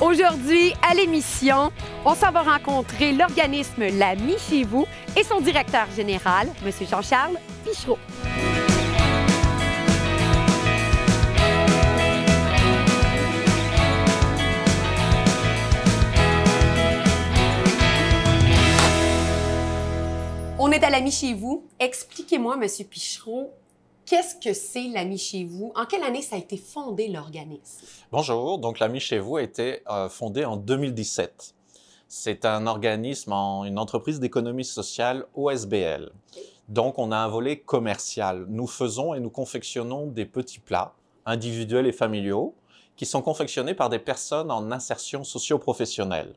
Aujourd'hui, à l'émission, on s'en va rencontrer l'organisme L'Ami chez vous et son directeur général, M. Jean-Charles Pichereau. On est à L'Ami chez vous. Expliquez-moi, M. Pichereau, qu'est-ce que c'est L'Ami chez vous? En quelle année ça a été fondé, l'organisme? Bonjour, donc L'Ami chez vous a été fondé en 2017. C'est un organisme, une entreprise d'économie sociale OSBL. Donc on a un volet commercial. Nous faisons et nous confectionnons des petits plats individuels et familiaux qui sont confectionnés par des personnes en insertion socio-professionnelle.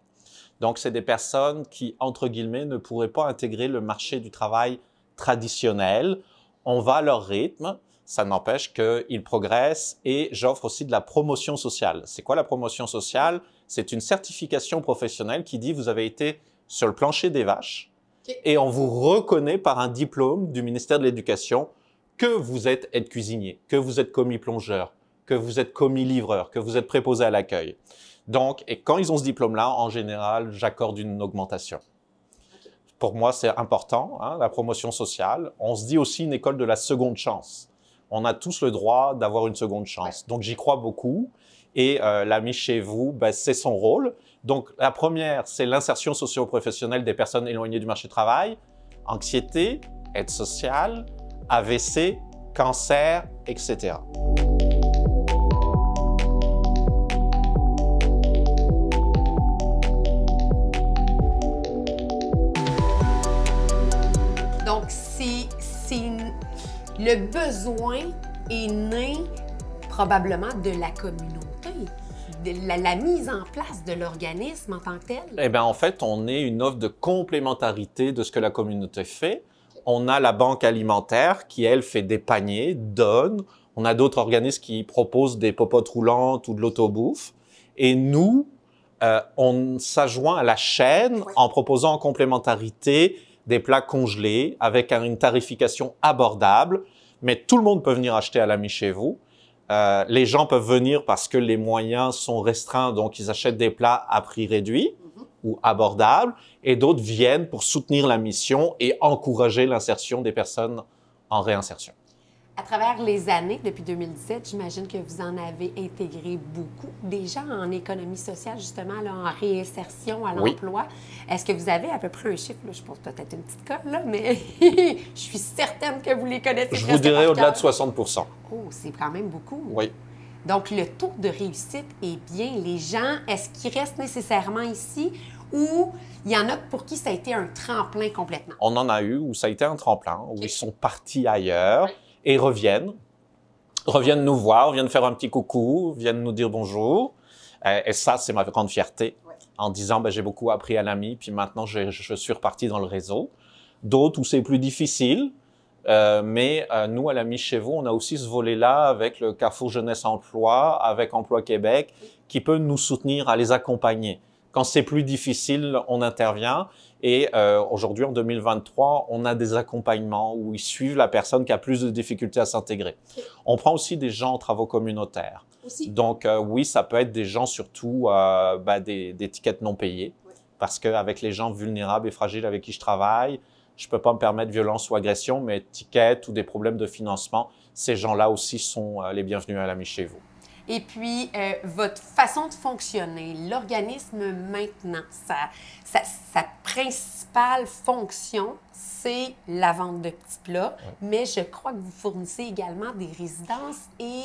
Donc c'est des personnes qui, entre guillemets, ne pourraient pas intégrer le marché du travail traditionnel. On va à leur rythme, ça n'empêche qu'ils progressent et j'offre aussi de la promotion sociale. C'est quoi la promotion sociale? C'est une certification professionnelle qui dit vous avez été sur le plancher des vaches et on vous reconnaît par un diplôme du ministère de l'Éducation que vous êtes aide-cuisinier, que vous êtes commis plongeur, que vous êtes commis livreur, que vous êtes préposé à l'accueil. Donc, et quand ils ont ce diplôme-là, en général, j'accorde une augmentation. Pour moi, c'est important, hein, la promotion sociale. On se dit aussi une école de la seconde chance. On a tous le droit d'avoir une seconde chance. Donc, j'y crois beaucoup. Et L'Ami chez vous, ben, c'est son rôle. Donc, la première, c'est l'insertion socio-professionnelle des personnes éloignées du marché du travail, anxiété, aide sociale, AVC, cancer, etc. Donc, le besoin est né probablement de la communauté, de la mise en place de l'organisme en tant que tel. Eh bien, en fait, on est une offre de complémentarité de ce que la communauté fait. On a la banque alimentaire qui, elle, fait des paniers, donne. On a d'autres organismes qui proposent des popotes roulantes ou de l'autobouffe. Et nous, on s'adjoint à la chaîne en proposant en complémentarité des plats congelés avec une tarification abordable. Mais tout le monde peut venir acheter à L'Ami chez vous. Les gens peuvent venir parce que les moyens sont restreints, donc ils achètent des plats à prix réduit ou abordables. Et d'autres viennent pour soutenir la mission et encourager l'insertion des personnes en réinsertion. À travers les années, depuis 2017, j'imagine que vous en avez intégré beaucoup. Des gens en économie sociale, justement, là, en réinsertion à l'emploi. Oui. Est-ce que vous avez à peu près un chiffre? Là, je pose peut-être une petite colle, là, mais je suis certaine que vous les connaissez. Je vous dirais au-delà de 60%. Oh, c'est quand même beaucoup. Oui. Donc, le taux de réussite est bien. Les gens, est-ce qu'ils restent nécessairement ici ou il y en a pour qui ça a été un tremplin complètement? On en a eu où ça a été un tremplin, où ils sont partis ailleurs. Oui. Et reviennent nous voir, viennent faire un petit coucou, viennent nous dire bonjour. Et ça, c'est ma grande fierté, en disant ben, j'ai beaucoup appris à L'Ami, puis maintenant je suis reparti dans le réseau. D'autres où c'est plus difficile, mais nous, à L'Ami chez vous, on a aussi ce volet-là avec le Carrefour Jeunesse Emploi, avec Emploi Québec, qui peut nous soutenir à les accompagner. Quand c'est plus difficile, on intervient. Et aujourd'hui, en 2023, on a des accompagnements où ils suivent la personne qui a plus de difficultés à s'intégrer. Okay. On prend aussi des gens en travaux communautaires. Aussi. Donc oui, ça peut être des gens surtout des tickets non payés. Ouais. Parce qu'avec les gens vulnérables et fragiles avec qui je travaille, je ne peux pas me permettre violence ou agression, mais tickets ou des problèmes de financement, ces gens-là aussi sont les bienvenus à L'Ami chez vous. Et puis, votre façon de fonctionner, l'organisme maintenant, sa principale fonction, c'est la vente de petits plats, mais je crois que vous fournissez également des résidences et...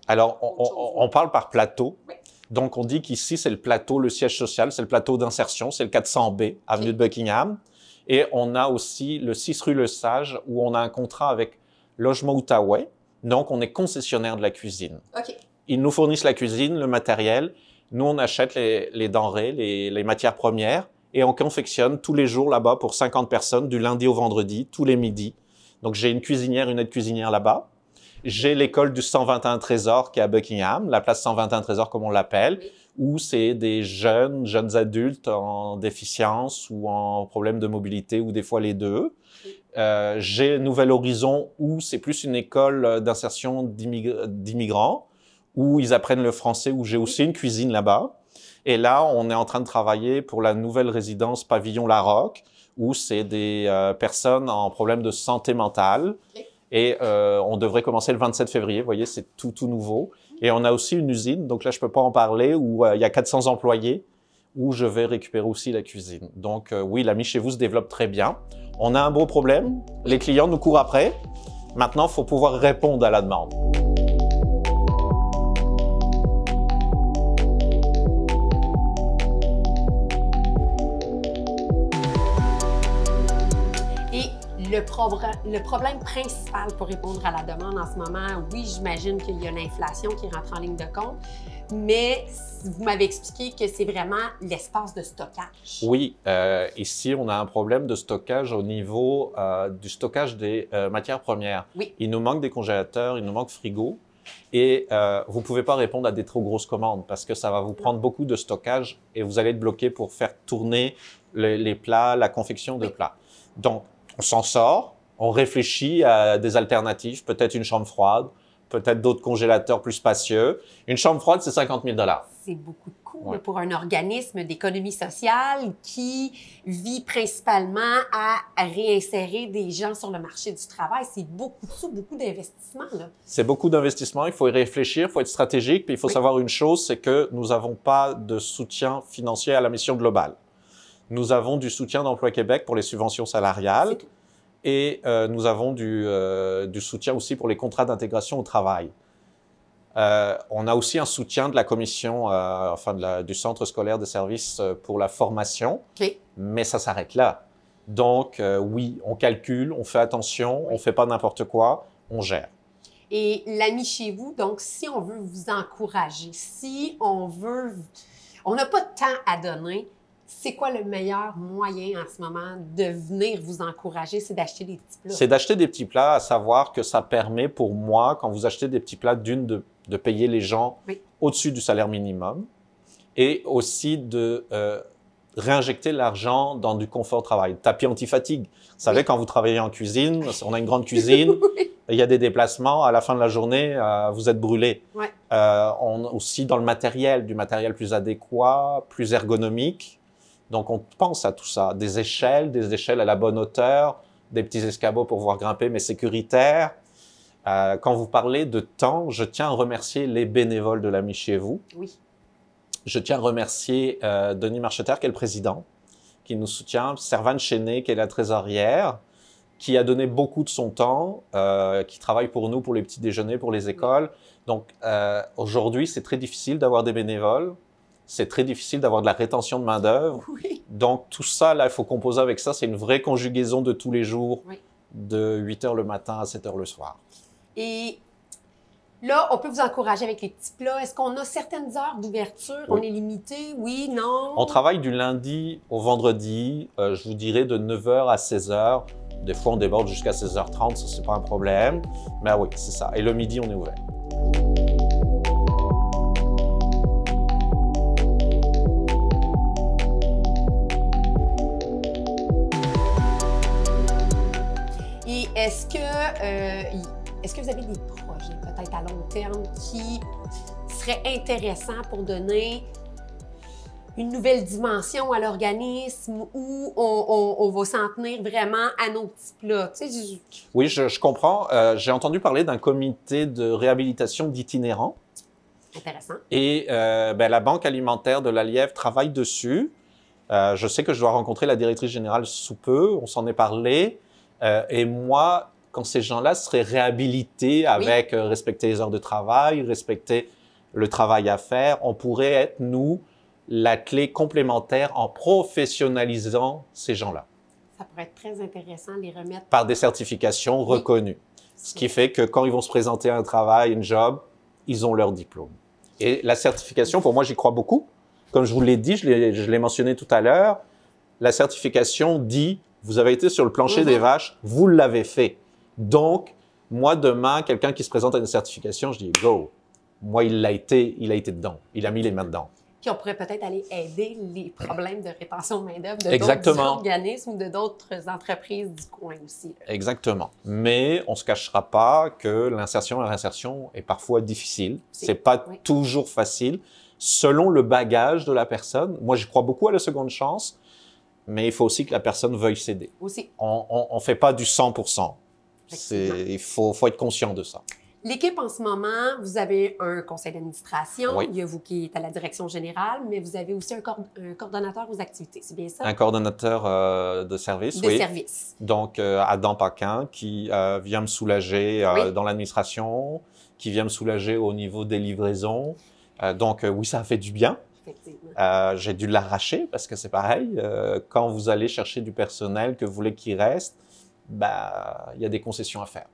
Alors, on parle par plateau. Oui. Donc, on dit qu'ici, c'est le plateau, le siège social, c'est le plateau d'insertion, c'est le 400B, avenue de Buckingham. Et on a aussi le 6 rue Le Sage, où on a un contrat avec Logement Outaouais. Donc, on est concessionnaire de la cuisine. OK. Ils nous fournissent la cuisine, le matériel. Nous, on achète les denrées, les matières premières et on confectionne tous les jours là-bas pour 50 personnes, du lundi au vendredi, tous les midis. Donc, j'ai une cuisinière, une aide-cuisinière là-bas. J'ai l'école du 121 Trésor qui est à Buckingham, la place 121 Trésor comme on l'appelle, où c'est des jeunes adultes en déficience ou en problème de mobilité ou des fois les deux. J'ai Nouvel Horizon où c'est plus une école d'insertion d'immigrants, où ils apprennent le français, où j'ai aussi une cuisine là-bas. Et là, on est en train de travailler pour la nouvelle résidence Pavillon Larocque, où c'est des personnes en problème de santé mentale. Et on devrait commencer le 27 février. Vous voyez, c'est tout nouveau. Et on a aussi une usine, donc là, je peux pas en parler, où il y a 400 employés, où je vais récupérer aussi la cuisine. Donc oui, l'ami chez vous se développe très bien. On a un beau problème. Les clients nous courent après. Maintenant, il faut pouvoir répondre à la demande. Le problème principal pour répondre à la demande en ce moment, oui, j'imagine qu'il y a l'inflation qui rentre en ligne de compte, mais vous m'avez expliqué que c'est vraiment l'espace de stockage. Oui, ici, on a un problème de stockage au niveau du stockage des matières premières. Oui. Il nous manque des congélateurs, il nous manque frigo, et vous ne pouvez pas répondre à des trop grosses commandes parce que ça va vous prendre beaucoup de stockage et vous allez être bloqué pour faire tourner les plats, la confection de plats. Donc, on s'en sort, on réfléchit à des alternatives, peut-être une chambre froide, peut-être d'autres congélateurs plus spacieux. Une chambre froide, c'est 50 000 $. C'est beaucoup de coûts pour un organisme d'économie sociale qui vit principalement à réinsérer des gens sur le marché du travail. C'est beaucoup de sous, beaucoup d'investissements. C'est beaucoup d'investissements, il faut y réfléchir, il faut être stratégique, puis il faut savoir une chose, c'est que nous n'avons pas de soutien financier à la mission globale. Nous avons du soutien d'Emploi Québec pour les subventions salariales et nous avons du soutien aussi pour les contrats d'intégration au travail. On a aussi un soutien de la commission, du Centre scolaire de services pour la formation, mais ça s'arrête là. Donc, oui, on calcule, on fait attention, on ne fait pas n'importe quoi, on gère. Et l'ami chez vous, donc, si on veut vous encourager, si on veut... On n'a pas de temps à donner, c'est quoi le meilleur moyen en ce moment de venir vous encourager? C'est d'acheter des petits plats. C'est d'acheter des petits plats, à savoir que ça permet pour moi, quand vous achetez des petits plats, de payer les gens au-dessus du salaire minimum et aussi de réinjecter l'argent dans du confort de travail. Tapis anti-fatigue. Vous savez, quand vous travaillez en cuisine, on a une grande cuisine, il y a des déplacements, à la fin de la journée, vous êtes brûlé. On a aussi dans le matériel, du matériel plus adéquat, plus ergonomique. Donc, on pense à tout ça. Des échelles à la bonne hauteur, des petits escabeaux pour pouvoir grimper, mais sécuritaires. Quand vous parlez de temps, je tiens à remercier les bénévoles de l'ami chez vous. Oui. Je tiens à remercier Denis Marcheter, qui est le président, qui nous soutient, Servane Chéné, qui est la trésorière, qui a donné beaucoup de son temps, qui travaille pour nous, pour les petits déjeuners, pour les écoles. Donc, aujourd'hui, c'est très difficile d'avoir des bénévoles. C'est très difficile d'avoir de la rétention de main-d'œuvre. Donc, tout ça, là, il faut composer avec ça. C'est une vraie conjugaison de tous les jours, de 8 h le matin à 7 h le soir. Et là, on peut vous encourager avec les petits plats. Est-ce qu'on a certaines heures d'ouverture? On est limité? Oui, non? On travaille du lundi au vendredi, je vous dirais de 9 h à 16 h. Des fois, on déborde jusqu'à 16 h 30, ça, c'est pas un problème. Mais oui, c'est ça. Et le midi, on est ouvert. Et est-ce que vous avez des projets, peut-être à long terme, qui seraient intéressants pour donner une nouvelle dimension à l'organisme où on va s'en tenir vraiment à nos petits plats? Tu sais, Oui, je comprends. J'ai entendu parler d'un comité de réhabilitation d'itinérants. Intéressant. Et la Banque alimentaire de la Lièvre travaille dessus. Je sais que je dois rencontrer la directrice générale sous peu, on s'en est parlé. Et moi, quand ces gens-là seraient réhabilités avec respecter les heures de travail, respecter le travail à faire, on pourrait être, nous, la clé complémentaire en professionnalisant ces gens-là. Ça pourrait être très intéressant de les remettre. Par des certifications reconnues. Ce qui fait que quand ils vont se présenter à un travail, un job, ils ont leur diplôme. Et la certification, pour moi, j'y crois beaucoup. Comme je vous l'ai dit, je l'ai mentionné tout à l'heure, la certification dit, vous avez été sur le plancher des vaches, vous l'avez fait. Donc, moi, demain, quelqu'un qui se présente à une certification, je dis, go. Moi, il a été dedans. Il a mis les mains dedans. Puis on pourrait peut-être aller aider les problèmes de rétention de main-d'œuvre de d'autres organismes ou de d'autres entreprises du coin aussi. Exactement. Mais on ne se cachera pas que l'insertion et la réinsertion est parfois difficile. C'est pas toujours facile. selon le bagage de la personne. Moi, je crois beaucoup à la seconde chance, mais il faut aussi que la personne veuille céder. Aussi. On ne fait pas du 100%. Il faut être conscient de ça. L'équipe, en ce moment, vous avez un conseil d'administration, Oui. il y a vous qui êtes à la direction générale, mais vous avez aussi un coordonnateur aux activités, c'est bien ça? Un coordonnateur de service, De oui. service. Donc, Adam Paquin, qui vient me soulager Oui. dans l'administration, qui vient me soulager au niveau des livraisons. Donc, oui, ça a fait du bien. Effectivement. J'ai dû l'arracher parce que c'est pareil. Quand vous allez chercher du personnel que vous voulez qu'il reste, bah, il y a des concessions à faire.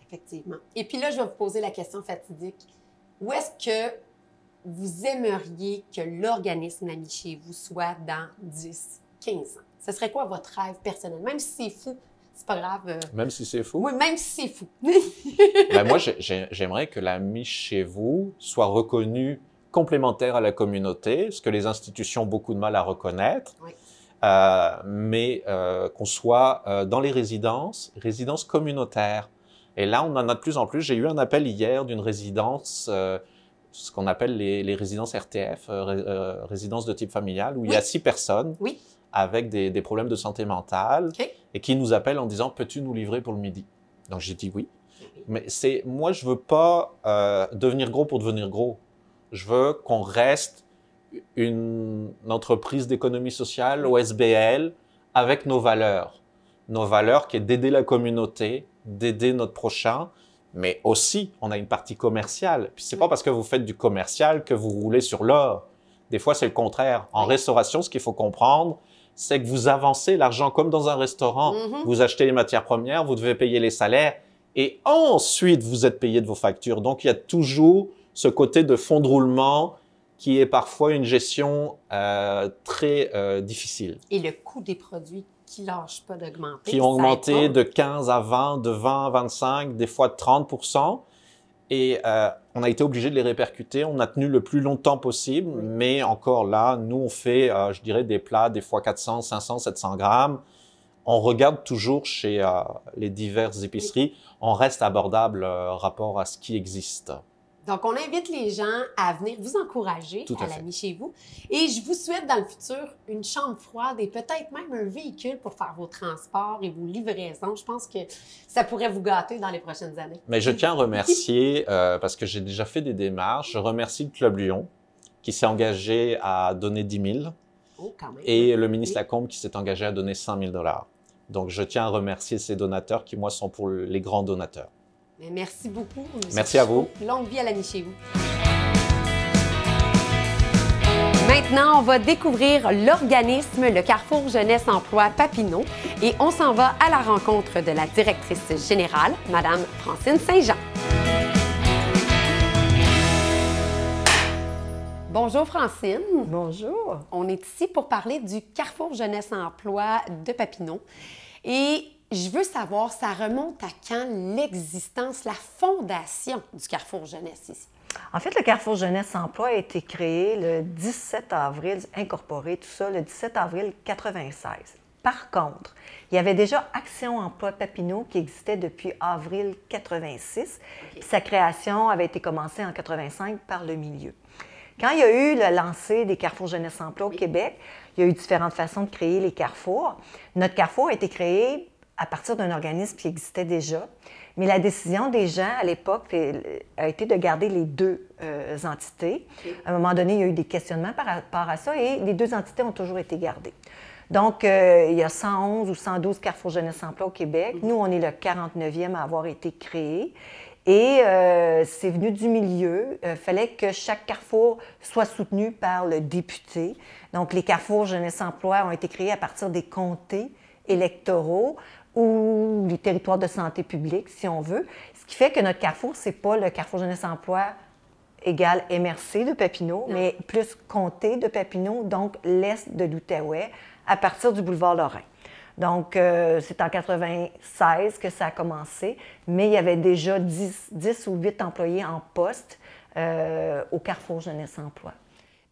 Effectivement. Et puis là, je vais vous poser la question fatidique. Où est-ce que vous aimeriez que l'organisme Amis chez vous soit dans 10, 15 ans? Ce serait quoi votre rêve personnel? Même si c'est fou, c'est pas grave. Même si c'est fou? Oui, même si c'est fou. Ben moi, j'aimerais que l'Ami chez vous soit reconnu complémentaire à la communauté, ce que les institutions ont beaucoup de mal à reconnaître. Oui. Mais qu'on soit dans les résidences communautaires. Et là, on en a de plus en plus. J'ai eu un appel hier d'une résidence, ce qu'on appelle les résidences RTF, résidences de type familial, où il y a 6 personnes avec des problèmes de santé mentale et qui nous appellent en disant « Peux-tu nous livrer pour le midi ?» Donc, j'ai dit oui. Mais moi, je veux pas devenir gros pour devenir gros. Je veux qu'on reste une entreprise d'économie sociale, OSBL, avec nos valeurs. Nos valeurs qui est d'aider la communauté, d'aider notre prochain, mais aussi, on a une partie commerciale. Puis c'est pas parce que vous faites du commercial que vous roulez sur l'or. Des fois, c'est le contraire. En restauration, ce qu'il faut comprendre, c'est que vous avancez l'argent comme dans un restaurant. Vous achetez les matières premières, vous devez payer les salaires, et ensuite, vous êtes payé de vos factures. Donc, il y a toujours ce côté de fonds de roulement qui est parfois une gestion très difficile. Et le coût des produits qui ne lâchent pas d'augmenter. Qui ont augmenté de 15 à 20, de 20 à 25, des fois 30%. Et on a été obligé de les répercuter. On a tenu le plus longtemps possible, mais encore là, nous, on fait, je dirais, des plats, des fois 400, 500, 700 grammes. On regarde toujours chez les diverses épiceries. On reste abordable rapport à ce qui existe. Donc, on invite les gens à venir vous encourager à l'Ami chez vous. Et je vous souhaite dans le futur une chambre froide et peut-être même un véhicule pour faire vos transports et vos livraisons. Je pense que ça pourrait vous gâter dans les prochaines années. Mais je tiens à remercier, parce que j'ai déjà fait des démarches, je remercie le Club Lyon qui s'est engagé à donner 10 000 quand même. Et le ministre Lacombe qui s'est engagé à donner 5 000 $. Donc, je tiens à remercier ces donateurs qui, moi, sont pour les grands donateurs. Mais merci beaucoup. Merci à vous. Longue vie à l'Ami chez vous. Maintenant, on va découvrir l'organisme, le Carrefour Jeunesse Emploi Papineau, et on s'en va à la rencontre de la directrice générale, Madame Francine Saint-Jean. Bonjour Francine. Bonjour. On est ici pour parler du Carrefour Jeunesse Emploi de Papineau. Et je veux savoir, ça remonte à quand l'existence, la fondation du Carrefour Jeunesse ici? En fait, le Carrefour Jeunesse Emploi a été créé le 17 avril, incorporé tout ça, le 17 avril 1996. Par contre, il y avait déjà Action Emploi Papineau qui existait depuis avril 1986. Sa création avait été commencée en 1985 par le milieu. Quand il y a eu le lancer des Carrefours Jeunesse Emploi au Québec, il y a eu différentes façons de créer les carrefours. Notre carrefour a été créé à partir d'un organisme qui existait déjà, mais la décision des gens à l'époque a été de garder les deux entités. À un moment donné, il y a eu des questionnements par rapport à ça et les deux entités ont toujours été gardées. Donc, il y a 111 ou 112 Carrefours Jeunesse Emploi au Québec. Nous, on est le 49e à avoir été créé. Et c'est venu du milieu. Il fallait que chaque carrefour soit soutenu par le député. Donc, les Carrefours Jeunesse Emploi ont été créés à partir des comtés électoraux ou les territoires de santé publique, si on veut. Ce qui fait que notre carrefour, ce n'est pas le Carrefour Jeunesse Emploi égale MRC de Papineau, mais plus comté de Papineau, donc l'est de l'Outaouais, à partir du boulevard Lorrain. Donc, c'est en 1996 que ça a commencé, mais il y avait déjà 10 ou 8 employés en poste au Carrefour Jeunesse Emploi.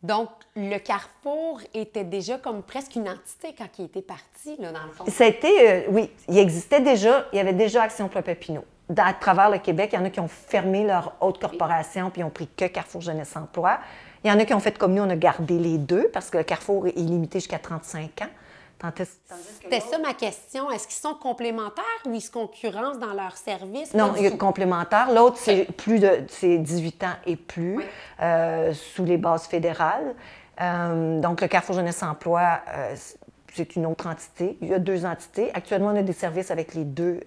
Donc, le Carrefour était déjà comme presque une entité quand il était parti, là, dans le fond? Ça a été, oui, il existait déjà, il y avait déjà Action Emploi Papineau. À travers le Québec, il y en a qui ont fermé leur haute corporation puis ont pris que Carrefour Jeunesse Emploi. Il y en a qui ont fait comme nous, on a gardé les deux parce que le Carrefour est limité jusqu'à 35 ans. C'était ça ma question. Est-ce qu'ils sont complémentaires ou ils se concurrencent dans leur service? Non, il y a complémentaire. L'autre, c'est 18 ans et plus, sous les bases fédérales. Donc, le Carrefour Jeunesse Emploi, c'est une autre entité. Il y a deux entités. Actuellement, on a des services avec les deux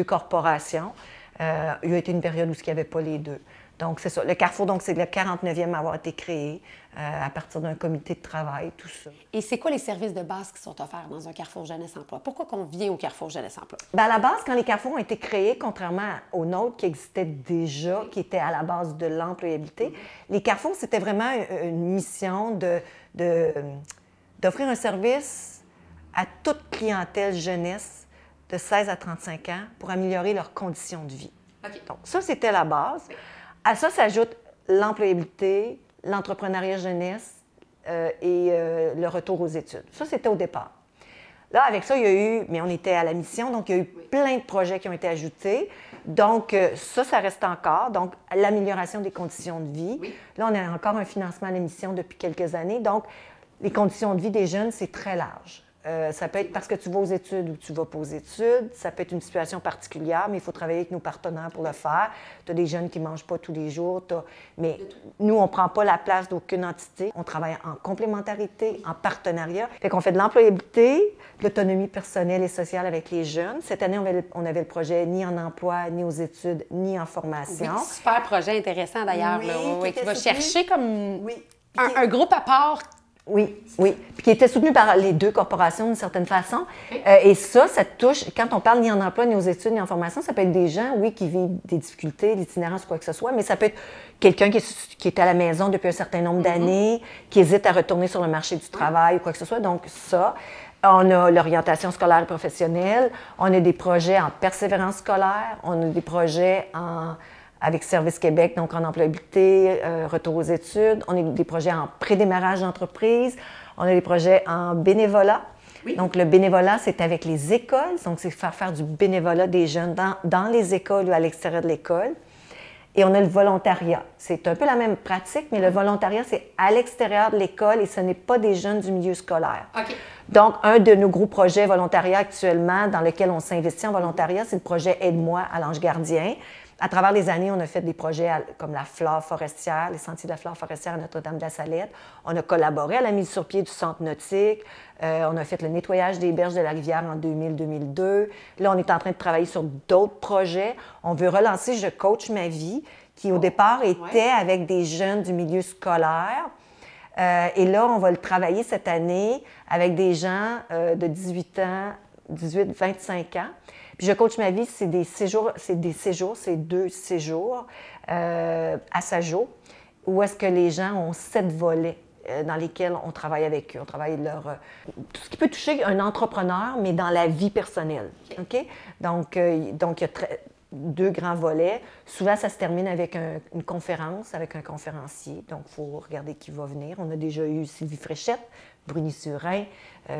corporations. Il y a été une période où il n'y avait pas les deux. Donc, c'est ça. Le Carrefour, donc, c'est le 49e à avoir été créé à partir d'un comité de travail, tout ça. Et c'est quoi les services de base qui sont offerts dans un Carrefour Jeunesse Emploi? Pourquoi qu'on vient au Carrefour Jeunesse Emploi? Bien, à la base, quand les Carrefours ont été créés, contrairement aux nôtres qui existaient déjà, qui étaient à la base de l'employabilité, les Carrefours, c'était vraiment une mission d'offrir un service à toute clientèle jeunesse de 16 à 35 ans pour améliorer leurs conditions de vie. Okay. Donc, ça, c'était la base. À ça s'ajoute l'employabilité, l'entrepreneuriat jeunesse et le retour aux études. Ça, c'était au départ. Là, avec ça, il y a eu, mais on était à la mission, donc il y a eu plein de projets qui ont été ajoutés. Donc, ça reste encore. Donc, l'amélioration des conditions de vie. Oui. Là, on a encore un financement à la mission depuis quelques années. Donc, les conditions de vie des jeunes, c'est très large. Ça peut être parce que tu vas aux études ou tu ne vas pas aux études. Ça peut être une situation particulière, mais il faut travailler avec nos partenaires pour le faire. Tu as des jeunes qui ne mangent pas tous les jours. Mais nous, on ne prend pas la place d'aucune entité. On travaille en complémentarité, en partenariat. Fait qu'on fait de l'employabilité, de l'autonomie personnelle et sociale avec les jeunes. Cette année, on avait le projet ni en emploi, ni aux études, ni en formation. Oui, super projet intéressant d'ailleurs. Oui, qui va chercher comme oui. un groupe à part. Oui, oui. Puis qui était soutenu par les deux corporations d'une certaine façon. Et ça touche, quand on parle ni en emploi, ni aux études, ni en formation, ça peut être des gens, oui, qui vivent des difficultés, l'itinérance ou quoi que ce soit, mais ça peut être quelqu'un qui est à la maison depuis un certain nombre d'années, qui hésite à retourner sur le marché du travail ou quoi que ce soit. Donc ça, on a l'orientation scolaire et professionnelle, on a des projets en persévérance scolaire, on a des projets avec Service Québec, donc en employabilité, retour aux études. On a des projets en prédémarrage d'entreprise. On a des projets en bénévolat. Oui. Donc, le bénévolat, c'est avec les écoles. Donc, c'est faire du bénévolat des jeunes dans les écoles ou à l'extérieur de l'école. Et on a le volontariat. C'est un peu la même pratique, mais le volontariat, c'est à l'extérieur de l'école et ce n'est pas des jeunes du milieu scolaire. Okay. Donc, un de nos gros projets volontariat actuellement dans lequel on s'investit en volontariat, c'est le projet Aide-moi à l'Ange Gardien. À travers les années, on a fait des projets comme la flore forestière, les sentiers de la flore forestière à Notre-Dame-de-la-Salette. On a collaboré à la mise sur pied du centre nautique. On a fait le nettoyage des berges de la rivière en 2000-2002. Là, on est en train de travailler sur d'autres projets. On veut relancer Je coach ma vie, qui au départ était avec des jeunes du milieu scolaire. Et là, on va le travailler cette année avec des gens de 18-25 ans. Puis Je coach ma vie, c'est des séjours, c'est 2 séjours à Sajo, où est-ce que les gens ont 7 volets dans lesquels on travaille avec eux. On travaille tout ce qui peut toucher un entrepreneur, mais dans la vie personnelle. OK? Donc il y a 2 grands volets. Souvent, ça se termine avec une conférence, avec un conférencier. Donc, il faut regarder qui va venir. On a déjà eu Sylvie Fréchette, Bruni Surin,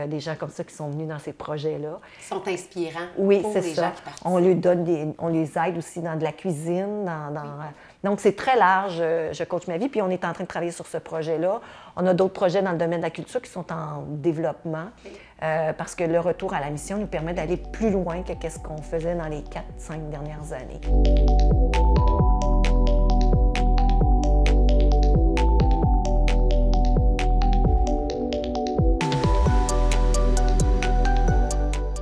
des gens comme ça qui sont venus dans ces projets-là. Ils sont inspirants. Oui, c'est ça. On les aide aussi dans de la cuisine. Donc, c'est très large, Je coach ma vie. Puis, on est en train de travailler sur ce projet-là. On a d'autres projets dans le domaine de la culture qui sont en développement parce que le retour à la mission nous permet d'aller plus loin que ce qu'on faisait dans les 4-5 dernières années.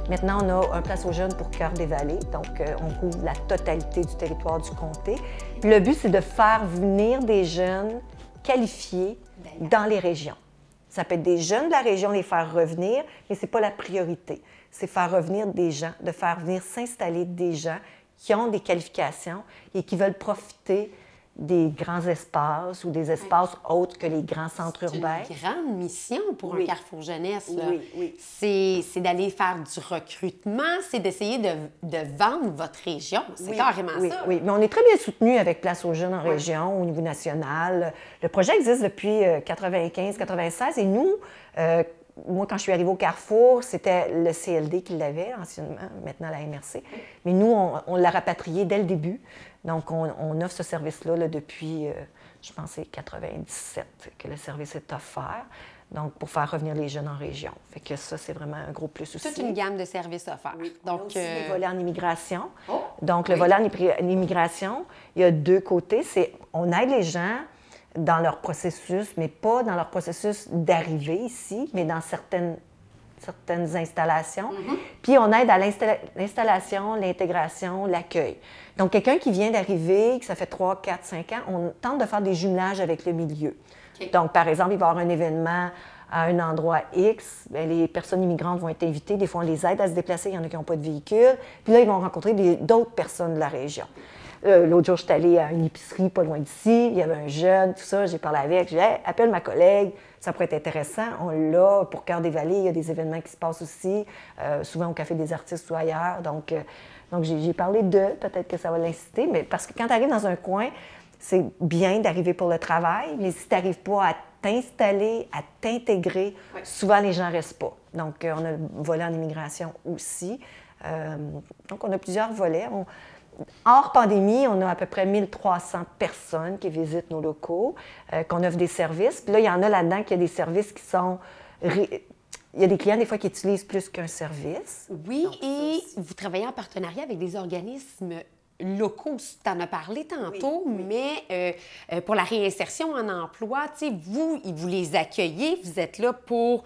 Maintenant, on a un Place aux jeunes pour Cœur des Vallées, donc on couvre la totalité du territoire du comté. Puis le but, c'est de faire venir des jeunes qualifiés dans les régions. Ça peut être des jeunes de la région, les faire revenir, mais ce n'est pas la priorité. C'est faire revenir des gens, de faire venir s'installer des gens qui ont des qualifications et qui veulent profiter des grands espaces ou des espaces autres que les grands centres urbains. C'est une grande mission pour un Carrefour Jeunesse. Là. Oui. C'est d'aller faire du recrutement, c'est d'essayer de vendre votre région. C'est carrément ça. Oui, mais on est très bien soutenu avec Place aux jeunes en région, au niveau national. Le projet existe depuis 95-96 et nous, moi, quand je suis arrivée au Carrefour, c'était le CLD qui l'avait anciennement, maintenant la MRC. Mais nous, on l'a rapatrié dès le début. Donc, on offre ce service-là depuis je pense que c'est 97 que le service est offert. Donc, pour faire revenir les jeunes en région. Fait que ça, c'est vraiment un gros plus aussi. Toute une gamme de services offerts. Oui. Donc, aussi le volet en immigration. Oh, donc, le volet en immigration, il y a deux côtés. On aide les gens dans leur processus, mais pas dans leur processus d'arrivée ici, mais dans certaines installations. Puis, on aide à l'installation, l'intégration, l'accueil. Donc, quelqu'un qui vient d'arriver, que ça fait 3, 4, 5 ans, on tente de faire des jumelages avec le milieu. Donc, par exemple, il va y avoir un événement à un endroit X, bien, les personnes immigrantes vont être invitées. Des fois, on les aide à se déplacer. Il y en a qui n'ont pas de véhicule. Puis là, ils vont rencontrer d'autres personnes de la région. L'autre jour, je suis allée à une épicerie pas loin d'ici. Il y avait un jeune, tout ça. J'ai parlé avec. J'ai dit, hey, appelle ma collègue. Ça pourrait être intéressant. On l'a pour Cœur des Vallées. Il y a des événements qui se passent aussi, souvent au Café des artistes ou ailleurs. Donc j'ai parlé d'eux. Peut-être que ça va l'inciter. Mais parce que quand tu arrives dans un coin, c'est bien d'arriver pour le travail, mais si tu n'arrives pas à t'installer, à t'intégrer, souvent les gens ne restent pas. Donc, on a le volet en immigration aussi. Donc, on a plusieurs volets. Hors pandémie, on a à peu près 1300 personnes qui visitent nos locaux, qu'on offre des services. Puis là, il y en a là-dedans qui a des services qui sont... Il y a des clients, des fois, qui utilisent plus qu'un service. Oui, donc, et vous travaillez en partenariat avec des organismes locaux, tu en as parlé tantôt, mais pour la réinsertion en emploi, vous les accueillez, vous êtes là pour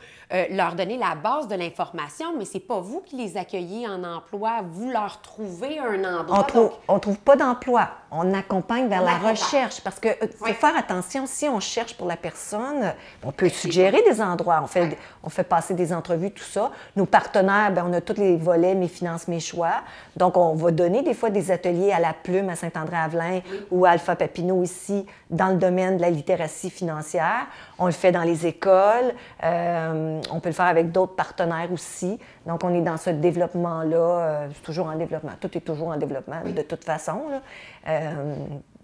leur donner la base de l'information, mais c'est pas vous qui les accueillez en emploi, vous leur trouvez un endroit. On trouve pas d'emploi, on accompagne vers la recherche, parce que faut faire attention, si on cherche pour la personne, on peut suggérer des endroits, on fait passer des entrevues, tout ça. Nos partenaires, bien, on a tous les volets, Mes finances, mes choix, donc on va donner des fois des ateliers à la Plume à Saint-André-Avelin ou à Alpha Papineau ici, dans le domaine de la littératie financière. On le fait dans les écoles. On peut le faire avec d'autres partenaires aussi. Donc, on est dans ce développement-là. C'est toujours en développement. Tout est toujours en développement, de toute façon.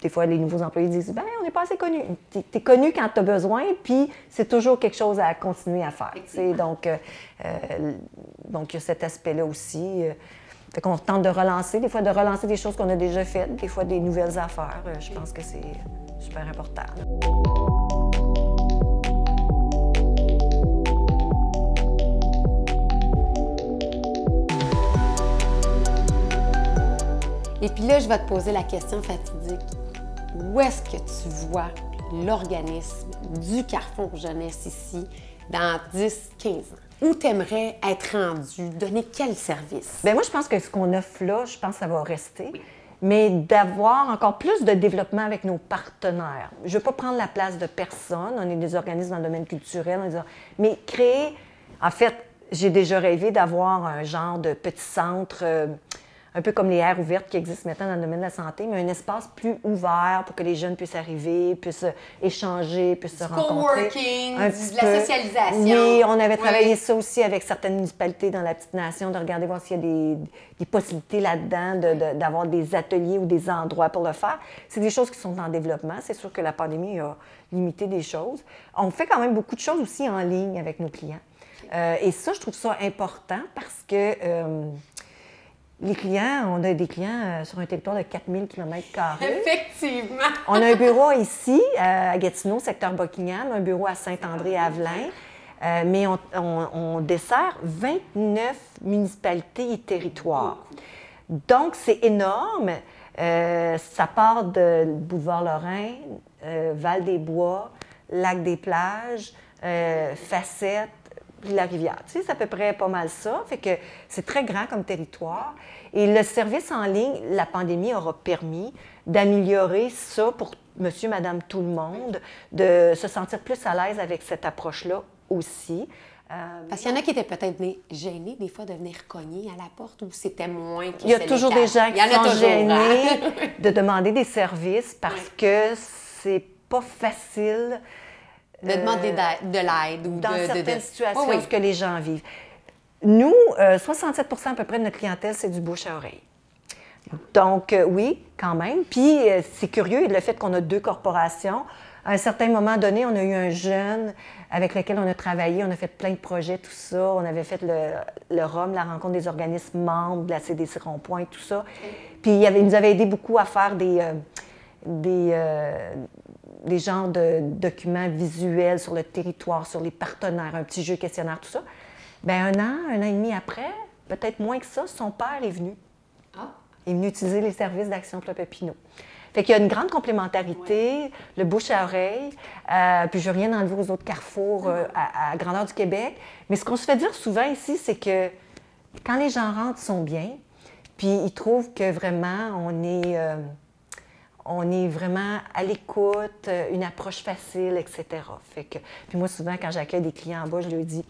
Des fois, les nouveaux employés disent « Bien, on n'est pas assez connus. » Tu es connu quand tu as besoin, puis c'est toujours quelque chose à continuer à faire. Donc, il y a cet aspect-là aussi. Fait qu'on tente de relancer, des fois de relancer des choses qu'on a déjà faites, des fois des nouvelles affaires. Je pense que c'est super important. Et puis là, je vais te poser la question fatidique. Où est-ce que tu vois l'organisme du Carrefour Jeunesse ici dans 10-15 ans? Où tu aimerais être rendu? Donner quel service? Bien, moi, je pense que ce qu'on offre là, je pense que ça va rester. Oui. Mais d'avoir encore plus de développement avec nos partenaires. Je ne veux pas prendre la place de personne. On est des organismes dans le domaine culturel. Mais créer... En fait, j'ai déjà rêvé d'avoir un genre de petit centre... un peu comme les aires ouvertes qui existent maintenant dans le domaine de la santé, mais un espace plus ouvert pour que les jeunes puissent arriver, puissent échanger, puissent se rencontrer. Coworking, de la socialisation. Oui, on avait travaillé ça aussi avec certaines municipalités dans la petite nation, de regarder voir s'il y a des possibilités là-dedans, d'avoir des ateliers ou des endroits pour le faire. C'est des choses qui sont en développement. C'est sûr que la pandémie a limité des choses. On fait quand même beaucoup de choses aussi en ligne avec nos clients. Et ça, je trouve ça important parce que... les clients, on a des clients sur un territoire de 4000 km². Effectivement! On a un bureau ici, à Gatineau, secteur Buckingham, un bureau à Saint-André-Avelin, mais on dessert 29 municipalités et territoires. Donc, c'est énorme. Ça part de Boulevard-Lorrain, Val-des-Bois, Lac-des-Plages, Facette, puis la rivière. Tu sais, c'est à peu près pas mal ça. Fait que c'est très grand comme territoire. Et le service en ligne, la pandémie aura permis d'améliorer ça pour monsieur, madame, tout le monde, de se sentir plus à l'aise avec cette approche-là aussi. Parce qu'il y en a qui étaient peut-être gênés des fois de venir cogner à la porte ou c'était moins que il y a toujours des gens qui sont gênés de demander des services parce que c'est pas facile de demander de l'aide ou dans certaines situations que les gens vivent. Nous, 67 % à peu près de notre clientèle, c'est du bouche à oreille. Donc, oui, quand même. Puis, c'est curieux, le fait qu'on a 2 corporations. À un certain moment donné, on a eu un jeune avec lequel on a travaillé, on a fait plein de projets, tout ça. On avait fait le ROM, la rencontre des organismes membres de la CDC Rond-Point, tout ça. Puis, il nous avait aidé beaucoup à faire des genres de documents visuels sur le territoire, sur les partenaires, un petit jeu questionnaire, tout ça. Bien, un an et demi après, peut-être moins que ça, son père est venu. Ah. Il est venu utiliser les services d'Action Emploi Papineau. Fait qu'il y a une grande complémentarité, le bouche à oreille, puis je veux rien enlever aux autres carrefours à grandeur du Québec. Mais ce qu'on se fait dire souvent ici, c'est que quand les gens rentrent, ils sont bien, puis ils trouvent que vraiment, on est vraiment à l'écoute, une approche facile, etc. Fait que, puis moi, souvent, quand j'accueille des clients en bas, je leur dis,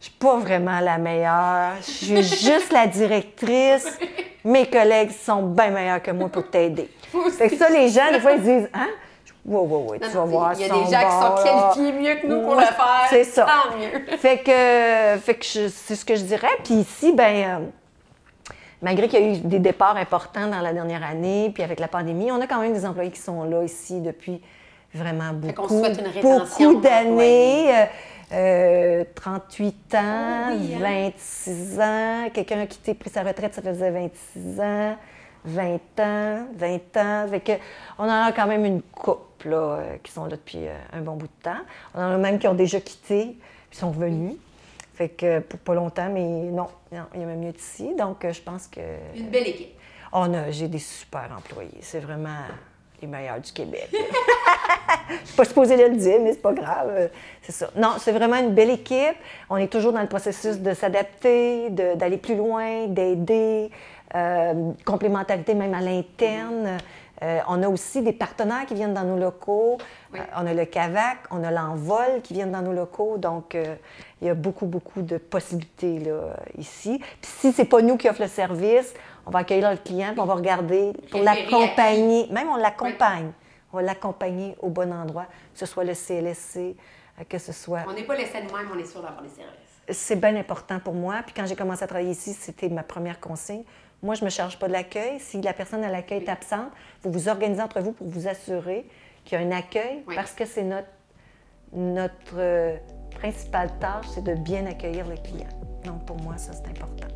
je suis pas vraiment la meilleure, je suis juste la directrice. Mes collègues sont bien meilleurs que moi pour t'aider. Fait que ça, les gens, des fois, ils disent, hein? Oui, tu vas voir. Il y a des gens qui sont qualifiés mieux que nous pour le faire. C'est ça. Tant mieux. Fait que c'est ce que je dirais. Puis ici, malgré qu'il y a eu des départs importants dans la dernière année, puis avec la pandémie, on a quand même des employés qui sont là ici depuis vraiment beaucoup d'années. 38 ans, 26 ans, quelqu'un a pris sa retraite, ça faisait 26 ans, 20 ans. Fait que on en a quand même une couple là, qui sont là depuis un bon bout de temps. On en a même qui ont déjà quitté, puis sont revenus. Fait que pour pas longtemps, mais non, il y a même mieux d'ici. Donc, je pense que... Une belle équipe. J'ai des super employés. C'est vraiment les meilleurs du Québec. Je suis pas supposée le dire, mais c'est pas grave. C'est ça. Non, c'est vraiment une belle équipe. On est toujours dans le processus de s'adapter, d'aller plus loin, d'aider, complémentarité même à l'interne. On a aussi des partenaires qui viennent dans nos locaux. Oui. On a le CAVAC, on a l'Envol qui viennent dans nos locaux. Donc, il y a beaucoup de possibilités là, ici. Puis si c'est pas nous qui offrons le service, on va accueillir le client, puis on va regarder pour l'accompagner. Même on l'accompagne. Oui. On va l'accompagner au bon endroit, que ce soit le CLSC, que ce soit... On n'est pas laissé de même, on est sûr d'avoir les services. C'est bien important pour moi. Puis quand j'ai commencé à travailler ici, c'était ma première consigne. Moi, je ne me charge pas de l'accueil. Si la personne à l'accueil est absente, vous vous organisez entre vous pour vous assurer qu'il y a un accueil, parce que c'est notre principale tâche, c'est de bien accueillir le client. Donc, pour moi, ça, c'est important.